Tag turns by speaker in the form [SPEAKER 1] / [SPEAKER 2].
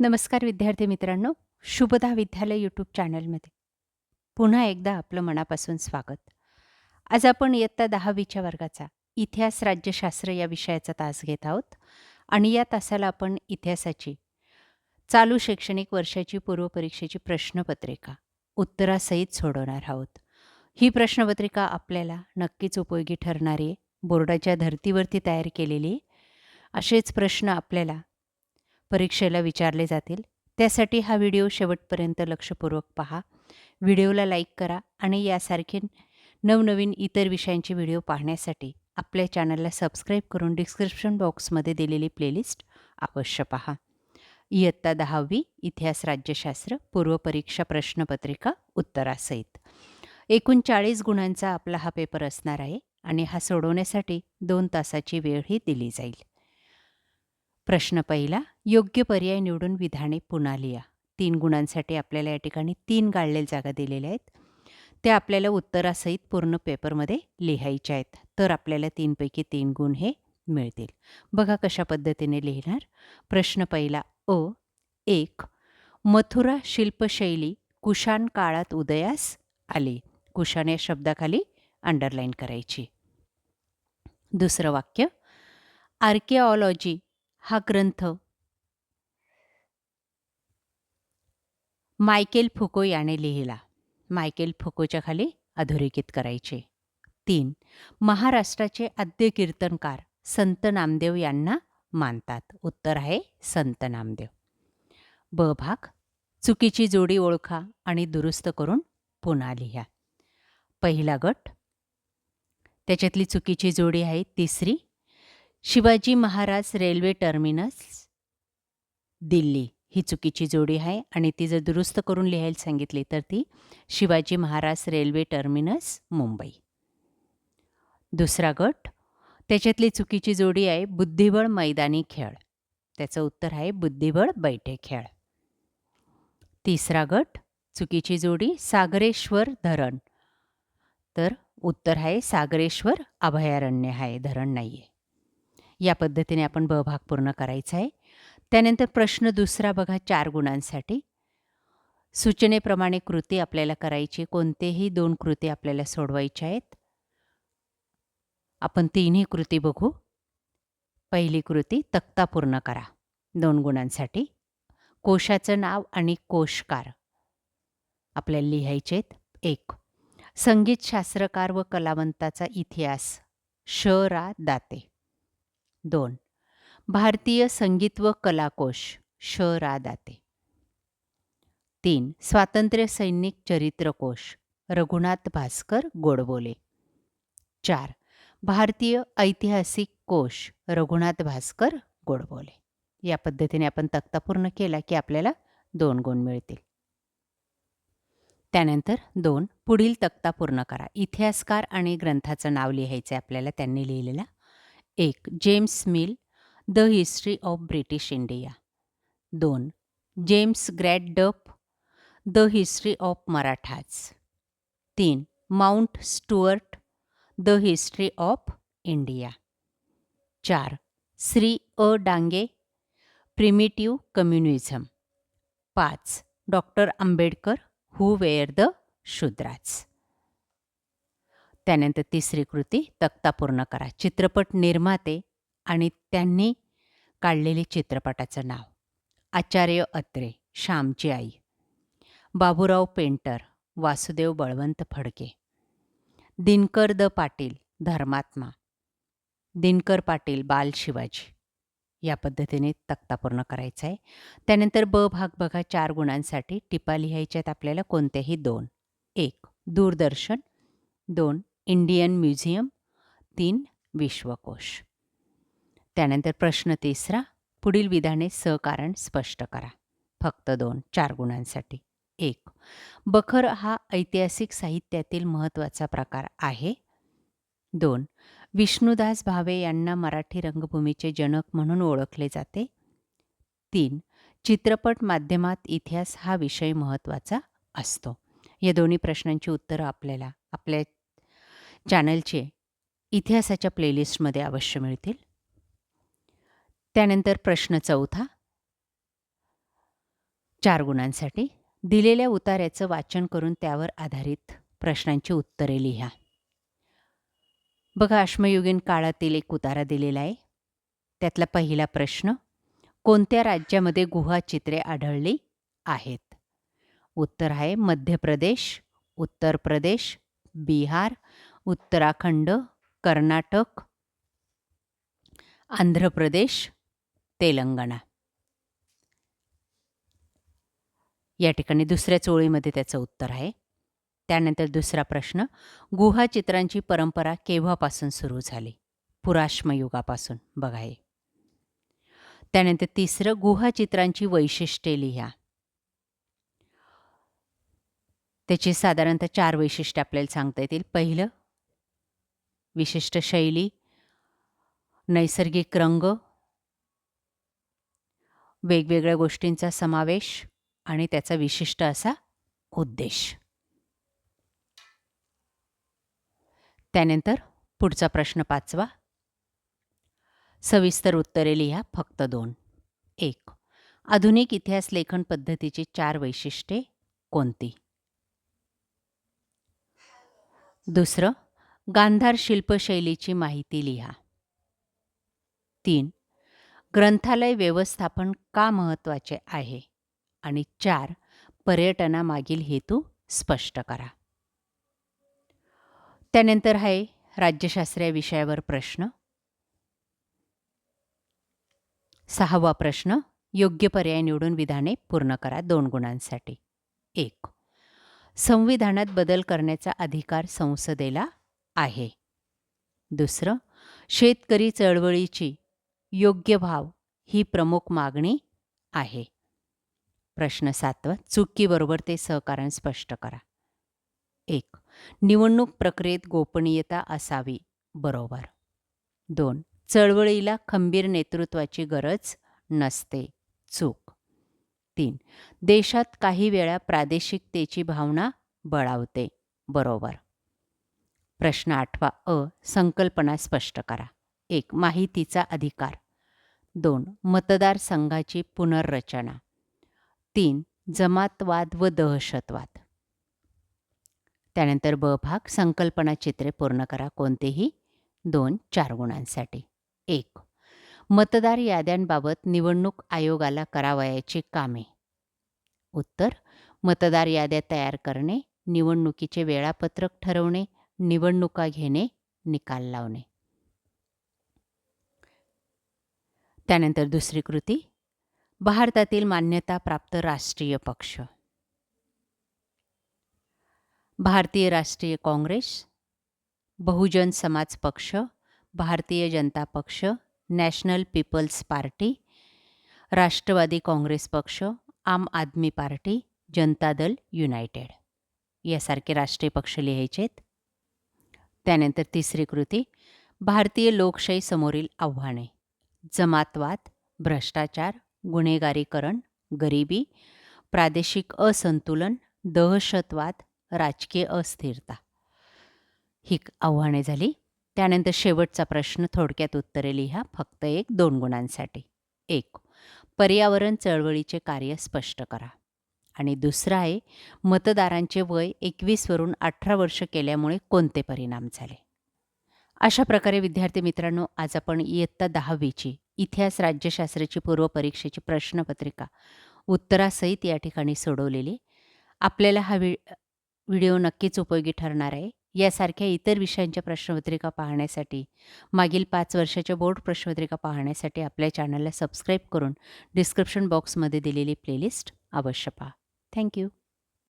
[SPEAKER 1] नमस्कार विद्यार्थी मित्रांनो, शुभदा विद्यालय यूट्यूब चॅनलमध्ये पुन्हा एकदा आपलं मनापासून स्वागत. आज आपण इयत्ता 10वीच्या वर्गाचा इतिहास राज्यशास्त्र या विषयाचा तास घेत आहोत आणि या तासाला आपण इतिहासाची चालू शैक्षणिक वर्षाची पूर्वपरीक्षेची प्रश्नपत्रिका उत्तरासहित सोडवणार आहोत. ही प्रश्नपत्रिका आपल्याला नक्कीच उपयोगी ठरणारी आहे. बोर्डाच्या धर्तीवरती तयार केलेली आहे. असेच प्रश्न आपल्याला परीक्षेला विचारले जातील. त्यासाठी हा व्हिडिओ शेवटपर्यंत लक्षपूर्वक पहा. व्हिडिओला लाईक करा आणि यासारखे नवनवीन इतर विषयांचे व्हिडिओ पाहण्यासाठी आपल्या चॅनलला सबस्क्राईब करून डिस्क्रिप्शन बॉक्समध्ये दिलेली प्लेलिस्ट अवश्य पहा. इयत्ता 10वी इतिहास राज्यशास्त्र पूर्वपरीक्षा प्रश्नपत्रिका उत्तरासहित एकूण 40 गुणांचा आपला हा पेपर असणार आहे आणि हा सोडवण्यासाठी 2 तासाची वेळही दिली जाईल. प्रश्न पहिला, योग्य पर्याय निवडून विधाने पुन्हा लिहा. 3 गुणांसाठी आपल्याला या ठिकाणी 3 गाळलेल्या जागा दिलेल्या आहेत. त्या आपल्याला उत्तरासहित पूर्ण पेपरमध्ये लिहायच्या आहेत. तर आपल्याला 3 पैकी 3 गुण हे मिळतील. बघा कशा पद्धतीने लिहिणार. प्रश्न पहिला अ. 1. मथुरा शिल्पशैली कुशाण काळात उदयास आली. कुशाण या शब्दाखाली अंडरलाईन करायची. दुसरं वाक्य, आर्किओलॉजी हा ग्रंथ मायकेल फुको याने लिहिला. मायकेल फुकोच्या खाली अधोरेखित करायचे. 3. महाराष्ट्राचे आद्य कीर्तनकार संत नामदेव यांना मानतात. उत्तर आहे संत नामदेव. ब भाग, चुकीची जोडी ओळखा आणि दुरुस्त करून पुन्हा लिहा. पहिला गट, त्याच्यातली चुकीची जोडी आहे तिसरी. शिवाजी महाराज रेल्वे टर्मिनस दिल्ली ही चुकीची जोडी आहे आणि ती जर दुरुस्त करून लिहायला सांगितली तर ती शिवाजी महाराज रेल्वे टर्मिनस मुंबई. दुसरा गट, त्याच्यातली चुकीची जोडी आहे बुद्धिबळ मैदानी खेळ. त्याचं उत्तर आहे बुद्धिबळ बैठे खेळ. तिसरा गट, चुकीची जोडी सागरेश्वर धरण. तर उत्तर आहे सागरेश्वर अभयारण्य आहे, धरण नाही आहे. या पद्धतीने आपण ब भाग पूर्ण करायचा आहे. त्यानंतर प्रश्न दुसरा बघा 4 गुणांसाठी. सूचनेप्रमाणे कृती आपल्याला करायची. कोणतेही 2 कृती आपल्याला सोडवायच्या आहेत. आपण 3ही कृती बघू. पहिली कृती, तक्ता पूर्ण करा 2 गुणांसाठी. कोशाचं नाव आणि कोशकार आपल्याला लिहायचे आहेत. 1. संगीत शास्त्रकार व कलावंताचा इतिहास श. रा. दाते. 2. भारतीय संगीत व कलाकोश श. रा. दाते. 3. स्वातंत्र्य सैनिक चरित्रकोश रघुनाथ भास्कर गोडबोले. 4. भारतीय ऐतिहासिक कोश रघुनाथ भास्कर गोडबोले. या पद्धतीने आपण तक्ता पूर्ण केला की आपल्याला 2 गुण मिळतील. त्यानंतर 2. पुढील तक्ता पूर्ण करा. इतिहासकार आणि ग्रंथाचं नाव लिहायचं आहे आपल्याला त्यांनी लिहिलेला. 1. James Mill, the history of British India. 2. James Grant Duff, the history of Marathas. 3. Mount Stuart, the history of India. 4. Shri A. Dange, primitive communism. 5. Doctor Ambedkar, who were the Shudras. त्यानंतर तिसरी कृती, तक्ता पूर्ण करा. चित्रपट निर्माते आणि त्यांनी काढलेले चित्रपटाचं नाव. आचार्य अत्रे, श्यामची आई. बाबूराव पेंटर, वासुदेव बळवंत फडके. दिनकर द पाटील, धर्मात्मा. दिनकर पाटील, बाल शिवाजी. या पद्धतीने तक्ता पूर्ण करायचा आहे. त्यानंतर ब भाग बघा 4 गुणांसाठी. टिपा लिहायच्यात आपल्याला कोणत्याही 2. 1. दूरदर्शन. 2. Indian museum. 3. विश्वकोश. त्यानंतर प्रश्न तिसरा, पुढील विधाने सहकारण स्पष्ट करा. फक्त 2, 4 गुणांसाठी. 1. बखर हा ऐतिहासिक साहित्यातील महत्त्वाचा प्रकार आहे. 2. विष्णुदास भावे यांना मराठी रंगभूमीचे जनक म्हणून ओळखले जाते. 3. चित्रपट माध्यमात इतिहास हा विषय महत्त्वाचा असतो. या दोन्ही प्रश्नांची उत्तरं आपल्याला आपल्या चॅनलचे इतिहासाच्या प्लेलिस्टमध्ये अवश्य मिळतील. त्यानंतर प्रश्न चौथा, 4 गुणांसाठी. दिलेल्या उतार्याचं वाचन करून त्यावर आधारित प्रश्नांची उत्तरे लिहा. बघा, अश्मयुगीन काळातील एक उतारा दिलेला आहे. त्यातला पहिला प्रश्न, कोणत्या राज्यामध्ये गुहाचित्रे आढळली आहेत? उत्तर आहे मध्य प्रदेश, उत्तर प्रदेश, बिहार, उत्तराखंड, कर्नाटक, आंध्र प्रदेश, तेलंगणा. या ठिकाणी दुसऱ्या ओळीमध्ये त्याचं उत्तर आहे. त्यानंतर दुसरा प्रश्न, गुहाचित्रांची परंपरा केव्हापासून सुरू झाली? पुराश्मयुगापासून. बघा हे. त्यानंतर तिसरं, गुहाचित्रांची वैशिष्ट्ये लिहा. त्याची साधारणतः 4 वैशिष्ट्ये आपल्याला सांगता येतील. पहिलं, विशिष्ट शैली, नैसर्गिक रंग, वेगवेगळ्या गोष्टींचा समावेश आणि त्याचा विशिष्ट असा उद्देश. त्यानंतर पुढचा प्रश्न 5वा, सविस्तर उत्तरे लिहा, फक्त 2. 1. आधुनिक इतिहास लेखन पद्धतीची 4 वैशिष्ट्ये कोणती? दुसरं, गांधार शिल्पशैलीची माहिती लिहा. 3. ग्रंथालय व्यवस्थापन का महत्त्वाचे आहे? आणि 4. पर्यटनामागील हेतू स्पष्ट करा. त्यानंतर आहे राज्यशास्त्र या विषयावर प्रश्न. 6वा प्रश्न, योग्य पर्याय निवडून विधाने पूर्ण करा, 2 गुणांसाठी. 1. संविधानात बदल करण्याचा अधिकार संसदेला आहे. दुसरं, शेतकरी चळवळीची योग्य भाव ही प्रमुख मागणी आहे. प्रश्न 7वा, चुकीबरोबर ते सहकारण स्पष्ट करा. 1. निवडणूक प्रक्रियेत गोपनीयता असावी, बरोबर. 2. चळवळीला खंबीर नेतृत्वाची गरज नसते, चूक. 3. देशात काही वेळा प्रादेशिकतेची भावना बळावते, बरोबर. प्रश्न 8वा अ, संकल्पना स्पष्ट करा. 1. माहितीचा अधिकार. 2. मतदारसंघाची पुनर्रचना. 3. जमातवाद व दहशतवाद. त्यानंतर ब भाग, संकल्पना चित्रे पूर्ण करा, कोणतेही 2 4 गुणांसाठी. 1. मतदार याद्यांबाबत निवडणूक आयोगाला करावयाची कामे. उत्तर, मतदार याद्या तयार करणे, निवडणुकीचे वेळापत्रक ठरवणे, निवडणुका घेणे, निकाल लावणे. त्यानंतर दुसरी कृती, भारतातील मान्यताप्राप्त राष्ट्रीय पक्ष. भारतीय राष्ट्रीय काँग्रेस, बहुजन समाज पक्ष, Bharatiya Janata Paksha, National People's Party, Rashtravadi Congress Paksha, Aam आदमी पार्टी, जनता दल युनायटेड यासारखे राष्ट्रीय पक्ष लिहायचेत. त्यानंतर तिसरी कृती, भारतीय लोकशाही समोरील आव्हाने. जमातवाद, भ्रष्टाचार, गुन्हेगारीकरण, गरिबी, प्रादेशिक असंतुलन, दहशतवाद, राजकीय अस्थिरता. ही आव्हाने झाली. त्यानंतर शेवटचा प्रश्न, थोडक्यात उत्तरे लिहा, फक्त 1 2 गुणांसाठी. 1. पर्यावरण चळवळीचे कार्य स्पष्ट करा. आणि दुसरा आहे, मतदारांचे वय 21 वरून 18 वर्ष केल्यामुळे कोणते परिणाम झाले. अशा प्रकारे विद्यार्थी मित्रांनो, आज आपण इयत्ता 10वीची इतिहास राज्यशास्त्राची पूर्वपरीक्षेची प्रश्नपत्रिका उत्तरासहित या ठिकाणी सोडवलेली. आपल्याला हा व्हिडिओ नक्कीच उपयोगी ठरणार आहे. यासारख्या इतर विषयांच्या प्रश्नपत्रिका पाहण्यासाठी, मागील 5 वर्षाच्या बोर्ड प्रश्नपत्रिका पाहण्यासाठी आपल्या चॅनलला सबस्क्राईब करून डिस्क्रिप्शन बॉक्समध्ये दिलेली प्लेलिस्ट अवश्य पहा. थँक्यू.